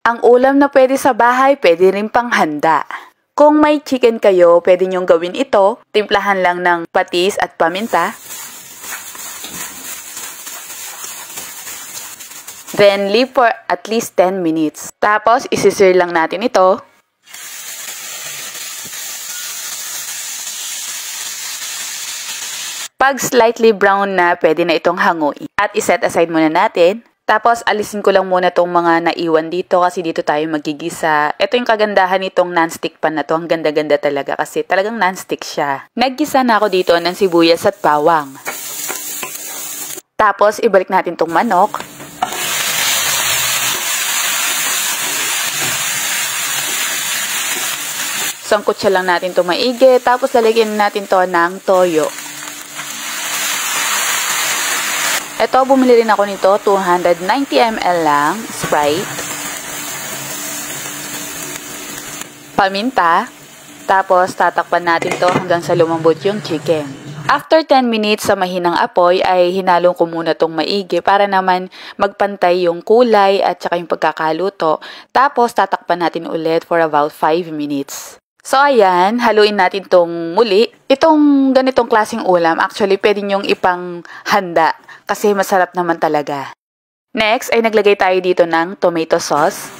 Ang ulam na pwede sa bahay, pwede rin panghanda. Kung may chicken kayo, pwede nyong gawin ito. Timplahan lang ng patis at paminta. Then, leave for at least 10 minutes. Tapos, isisir lang natin ito. Pag slightly brown na, pwede na itong hanguin. At iset aside muna natin. Tapos, alisin ko lang muna itong mga naiwan dito kasi dito tayo magigisa. Ito yung kagandahan nitong non-stick pan na to. Ang ganda-ganda talaga kasi talagang non-stick siya. Naggisa na ako dito ng sibuyas at bawang. Tapos, ibalik natin itong manok. Sangkutsa lang natin ito maigi. Tapos, lalagyan natin to ng toyo. Ito, bumili rin ako nito, 290 ml lang, Sprite. Paminta. Tapos, tatakpan natin to hanggang sa lumambot yung chicken. After 10 minutes sa mahinang apoy, ay hinalong ko muna tong maigi para naman magpantay yung kulay at saka yung pagkakaluto. Tapos, tatakpan natin ulit for about 5 minutes. So, ayan, haluin natin tong muli. Itong ganitong klaseng ulam, actually, pwede nyong ipang handa. Kasi masarap naman talaga. Next, ay naglagay tayo dito ng tomato sauce.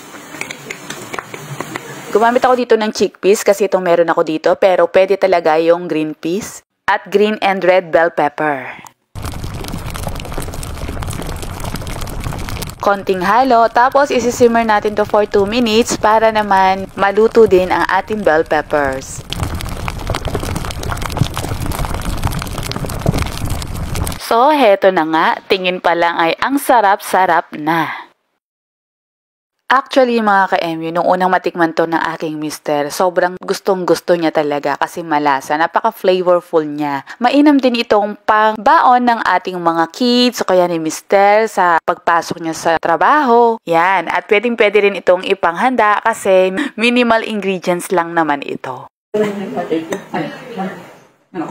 Gumamit ako dito ng chickpeas kasi itong meron ako dito. Pero pwede talaga yung green peas. At green and red bell pepper. Konting halo. Tapos isisimmer natin to for 2 minutes para naman maluto din ang ating bell peppers. So, heto na nga. Tingin pa lang ay ang sarap-sarap na. Actually, mga ka-MU, nung unang matikman to ng aking mister, sobrang gustong-gusto niya talaga kasi malasa. Napaka-flavorful niya. Mainam din itong pang-baon ng ating mga kids o kaya ni mister sa pagpasok niya sa trabaho. Yan. At pwedeng-pwede rin itong ipanghanda kasi minimal ingredients lang naman ito. Ano?